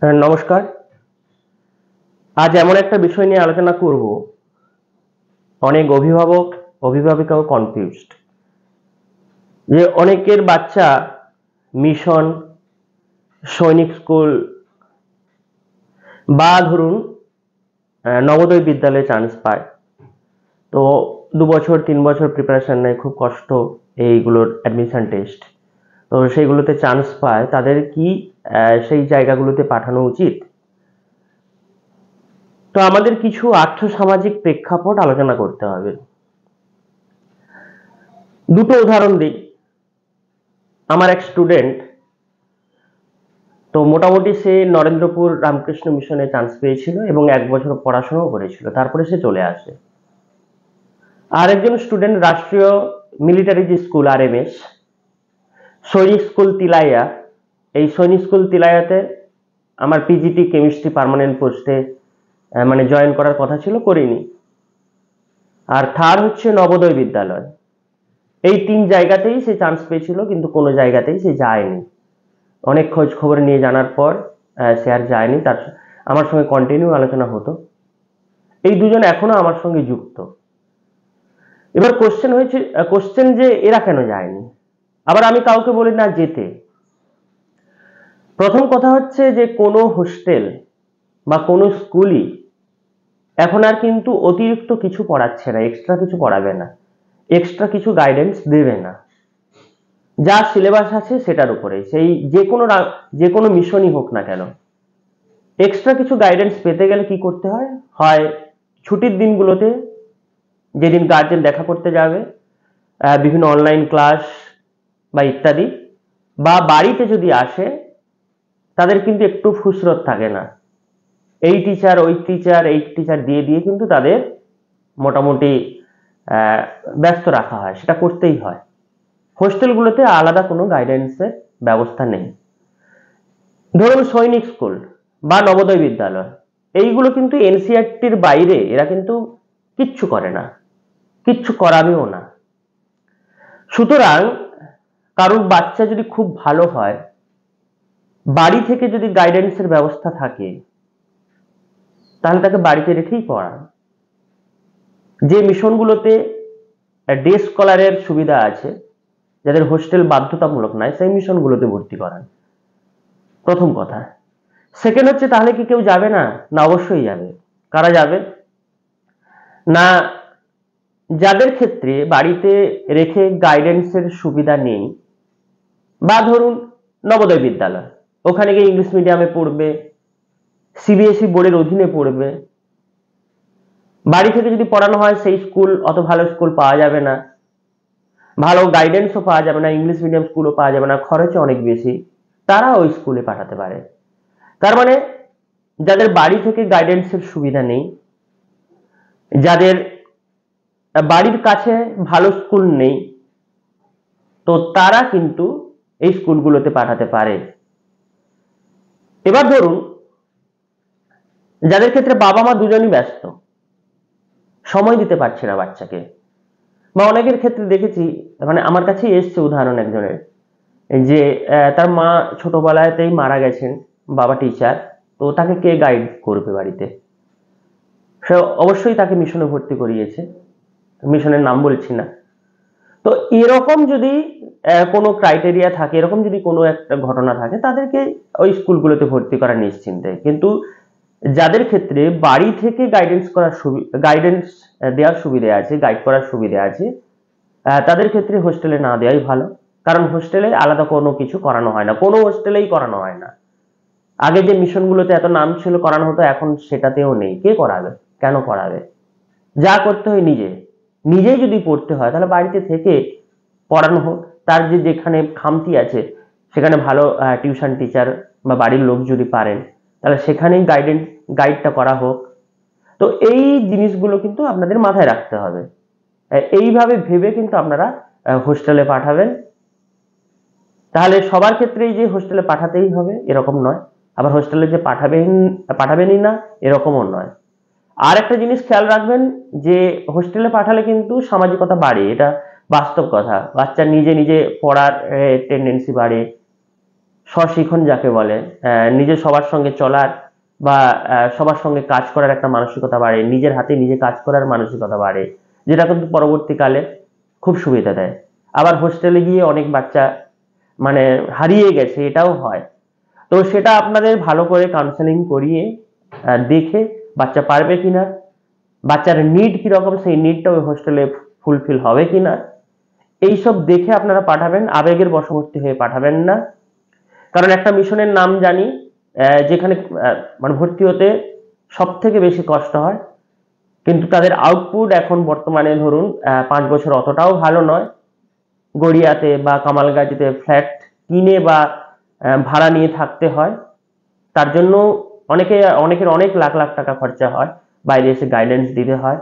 নমস্কার। আজ এমন একটা বিষয় নিয়ে আলোচনা করব, অনেক অভিভাবক অভিভাবিকাও কনফিউজড যে অনেকের বাচ্চা মিশন, সৈনিক স্কুল বা ধরুন নবোদয় বিদ্যালয়ে চান্স পায়। তো 2 বছর 3 বছর প্রিপারেশন নেয়, খুব কষ্ট এইগুলোর অ্যাডমিশন টেস্ট। তো সেইগুলোতে চান্স পায়, তাদের কি সেই জায়গাগুলোতে পাঠানো উচিত? তো আমাদের কিছু আর্থসামাজিক প্রেক্ষাপট আলোচনা করতে হবে। দুটো উদাহরণ দিই। আমার এক স্টুডেন্ট, তো মোটামুটি সে নরেন্দ্রপুর রামকৃষ্ণ মিশনে চান্স পেয়েছিল এবং 1 বছর পড়াশোনাও করেছিল, তারপরে সে চলে আসে। আর একজন স্টুডেন্ট রাষ্ট্রীয় মিলিটারি যে স্কুল RMS, সৈনিক স্কুল তিলাইয়া, এই সৈনিক স্কুল তিলাইয়াতে আমার PGT কেমিস্ট্রি পার্মানেন্ট পোস্টে মানে জয়েন করার কথা ছিল, করিনি। আর থার্ড হচ্ছে নবোদয় বিদ্যালয়। এই 3 জায়গাতেই সে চান্স পেয়েছিল, কিন্তু কোনো জায়গাতেই সে যায়নি। অনেক খোঁজ খবর নিয়ে জানার পর সে আর যায়নি। তার আমার সঙ্গে কন্টিনিউ আলোচনা হতো। এই দুজন এখনো আমার সঙ্গে যুক্ত। এবার কোশ্চেন যে এরা কেন যায়নি। আবার আমি কাউকে বলি না যেতে। প্রথম কথা হচ্ছে যে কোনো হোস্টেল বা কোনো স্কুলই এখন আর কিন্তু অতিরিক্ত কিছু পড়াচ্ছে না, এক্সট্রা কিছু পড়াবে না, এক্সট্রা কিছু গাইডেন্স দেবে না। যা সিলেবাস আছে সেটার উপরে, সেই যে কোনো মিশনই হোক না কেন, এক্সট্রা কিছু গাইডেন্স পেতে গেলে কি করতে হয়? হয় ছুটির দিনগুলোতে, যেদিন গার্জেন দেখা করতে যাবে, বিভিন্ন অনলাইন ক্লাস বা ইত্যাদি, বা বাড়িতে যদি আসে তাদের কিন্তু একটু ফুসরত থাকে না। এই টিচার ওই টিচার এই টিচার দিয়ে দিয়ে কিন্তু তাদের মোটামুটি ব্যস্ত রাখা হয়, সেটা করতেই হয়। হোস্টেলগুলোতে আলাদা কোনো গাইডেন্সের ব্যবস্থা নেই। ধরুন সৈনিক স্কুল বা নবোদয় বিদ্যালয়, এইগুলো কিন্তু NCERTর বাইরে, এরা কিন্তু কিচ্ছু করে না, কিচ্ছু করাবেও না। সুতরাং কারোর বাচ্চা যদি খুব ভালো হয়, বাড়ি থেকে যদি গাইডেন্সের ব্যবস্থা থাকে, তাহলে তাকে বাড়িতে রেখেই পড়ান। যে মিশনগুলোতে ডে স্কলারের সুবিধা আছে, যাদের হোস্টেল বাধ্যতামূলক নয়, সেই মিশনগুলোতে ভর্তি করান। প্রথম কথা। সেকেন্ড হচ্ছে, তাহলে কি কেউ যাবে না? না, অবশ্যই যাবে। কারা যাবে না? যাদের ক্ষেত্রে বাড়িতে রেখে গাইডেন্সের সুবিধা নেই, বা ধরুন নবোদয় বিদ্যালয়, ওখানে গিয়ে ইংলিশ মিডিয়ামে পড়বে, CBSE বোর্ডের অধীনে পড়বে। বাড়ি থেকে যদি পড়ানো হয়, সেই স্কুল অত ভালো স্কুল পাওয়া যাবে না, ভালো গাইডেন্সও পাওয়া যাবে না, ইংলিশ মিডিয়াম স্কুলও পাওয়া যাবে না, খরচও অনেক বেশি। তারা ওই স্কুলে পাঠাতে পারে। তার মানে যাদের বাড়ি থেকে গাইডেন্সের সুবিধা নেই, যাদের বাড়ির কাছে ভালো স্কুল নেই, তো তারা কিন্তু এই স্কুলগুলোতে পাঠাতে পারে। এবার ধরুন যাদের ক্ষেত্রে বাবা মা দুজনই ব্যস্ত, সময় দিতে পারছে না বাচ্চাকে, বা অনেকের ক্ষেত্রে দেখেছি, মানে আমার কাছে এসছে উদাহরণ একজনের, যে তার মা ছোটবেলাতেই মারা গেছেন, বাবা টিচার, তো তাকে কে গাইড করবে বাড়িতে? সে অবশ্যই তাকে মিশনে ভর্তি করিয়েছে, মিশনের নাম বলছি না। তো এরকম যদি কোনো ক্রাইটেরিয়া থাকে, এরকম যদি কোনো একটা ঘটনা থাকে, তাদেরকে ওই স্কুলগুলোতে ভর্তি করা নিশ্চিন্তে। কিন্তু যাদের ক্ষেত্রে বাড়ি থেকে গাইডেন্স দেওয়ার সুবিধা আছে, গাইড করার সুবিধা আছে, তাদের ক্ষেত্রে হোস্টেলে না দেওয়াই ভালো। কারণ হোস্টেলে আলাদা কোনো কিছু করানো হয় না, কোনো হোস্টেলেই করানো হয় না। আগে যে মিশনগুলোতে এত নাম ছিল, করানো হতো, এখন সেটাতেও নেই। কে করাবে? কেন করাবে? যা করতে হয় নিজেই যদি পড়তে হয়, তাহলে বাড়িতে থেকে পড়ানো হোক। তার যেখানে খামতি আছে, সেখানে ভালো টিউশন টিচার বা বাড়ির লোক যদি পারেন, তাহলে সেখানেই গাইডটা করা হোক। তো এই জিনিসগুলো কিন্তু আপনাদের মাথায় রাখতে হবে। এইভাবে ভেবে কিন্তু আপনারা হোস্টেলে পাঠাবেন। তাহলে সবার ক্ষেত্রেই যে হোস্টেলে পাঠাতেই হবে এরকম নয়, আবার হোস্টেলে যে পাঠাবেনই না এরকমও নয়। আর একটা জিনিস খেয়াল রাখবেন, যে হোস্টেলে পাঠালে কিন্তু সামাজিকতা বাড়ে, এটা বাস্তব কথা। বাচ্চা নিজে নিজে পড়ার টেন্ডেন্সি বাড়ে, স্বশিখন যাকে বলে, নিজে সবার সঙ্গে চলার বা সবার সঙ্গে কাজ করার একটা মানসিকতা বাড়ে, নিজের হাতে নিজে কাজ করার মানসিকতা বাড়ে, যেটা কিন্তু পরবর্তীকালে খুব সুবিধা দেয়। আবার হোস্টেলে গিয়ে অনেক বাচ্চা মানে হারিয়ে গেছে, এটাও হয়। তো সেটা আপনাদের ভালো করে কাউন্সেলিং করিয়ে দেখে বাচ্চা পারবে কিনা, বাচ্চার নিড কিরকম, সেই নিডটা ওই হোস্টেলে ফুলফিল হবে কিনা, এইসব দেখে আপনারা পাঠাবেন। আবেগের বশবর্তী হয়ে পাঠাবেন না। কারণ একটা মিশনের নাম জানি, যেখানে মানে ভর্তি হতে সব থেকে বেশি কষ্ট হয়, কিন্তু তাদের আউটপুট এখন বর্তমানে ধরুন 5 বছর অতটাও ভালো নয়। গড়িয়াতে বা কামালগাজিতে ফ্ল্যাট কিনে বা ভাড়া নিয়ে থাকতে হয়। তার জন্য অনেকের অনেক লাখ লাখ টাকা খরচা হয়, বাইরে এসে গাইডেন্স দিতে হয়।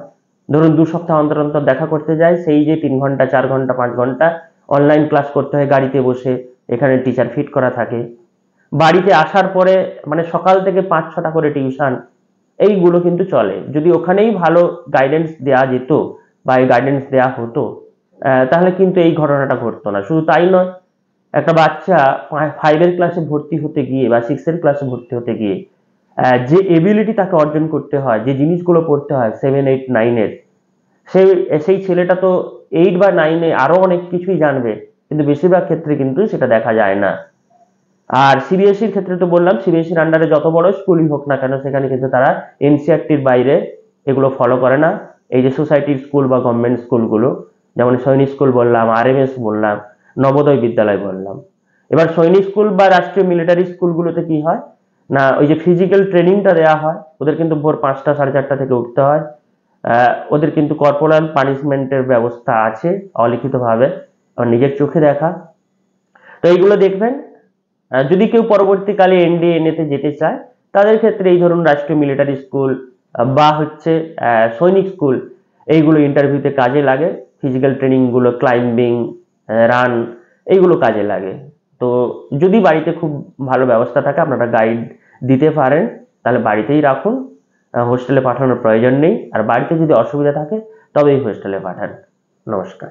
ধরুন 2 সপ্তাহ অন্তর অন্তর দেখা করতে যায়, সেই যে 3 ঘন্টা 4 ঘন্টা 5 ঘন্টা অনলাইন ক্লাস করতে হয় গাড়িতে বসে, এখানে টিচার ফিট করা থাকে। বাড়িতে আসার পরে মানে সকাল থেকে 5-6টা করে টিউশন, এইগুলো কিন্তু চলে। যদি ওখানেই ভালো গাইডেন্স দেওয়া যেত বা এই গাইডেন্স দেওয়া হতো, তাহলে কিন্তু এই ঘটনাটা ঘটতো না। শুধু তাই নয়, একটা বাচ্চা 5-এর ক্লাসে ভর্তি হতে গিয়ে বা 6-এর ক্লাসে ভর্তি হতে গিয়ে যে এবিলিটি তাকে অর্জন করতে হয়, যে জিনিসগুলো পড়তে হয় 7, 8, 9-এর, সেই ছেলেটা তো 8 বা 9-এ আরো অনেক কিছুই জানবে, কিন্তু বেশিরভাগ ক্ষেত্রে কিন্তু সেটা দেখা যায় না। আর সিবিএসসির ক্ষেত্রে তো বললাম, সিবিএসসির আন্ডারে যত বড় স্কুলই হোক না কেন, সেখানে কিন্তু তারা এনসিইআরটির বাইরে এগুলো ফলো করে না। এই যে সোসাইটির স্কুল বা গভর্নমেন্ট স্কুলগুলো, যেমন সৈনিক স্কুল বললাম, আরএমএস বললাম, নবোদয় বিদ্যালয় বললাম। এবার সৈনিক স্কুল বা রাষ্ট্রীয় মিলিটারি স্কুলগুলোতে কি হয় না, ওই যে ফিজিক্যাল ট্রেনিংটা দেওয়া হয়, ওদের কিন্তু ভোর 5টা 4:30 থেকে উঠতে হয়। ওদের কিন্তু কর্পোরাল পানিশমেন্টের ব্যবস্থা আছে অলিখিতভাবে, আমার নিজের চোখে দেখা। তো এইগুলো দেখবেন। যদি কেউ পরবর্তীকালে এনডিএনএ-তে যেতে চায়, তাদের ক্ষেত্রে এই ধরুন রাষ্ট্রীয় মিলিটারি স্কুল বা হচ্ছে সৈনিক স্কুল, এইগুলো ইন্টারভিউতে কাজে লাগে। ফিজিক্যাল ট্রেনিং গুলো, ক্লাইম্বিং, রান, এইগুলো কাজে লাগে। তো যদি বাড়িতে খুব ভালো ব্যবস্থা থাকে, আপনারা গাইড দিতে পারেন, তাহলে বাড়িতেই রাখুন, হোস্টেলে পাঠানোর প্রয়োজন নেই। আর বাড়িতে যদি অসুবিধা থাকে তবেই হোস্টেলে পাঠান। নমস্কার।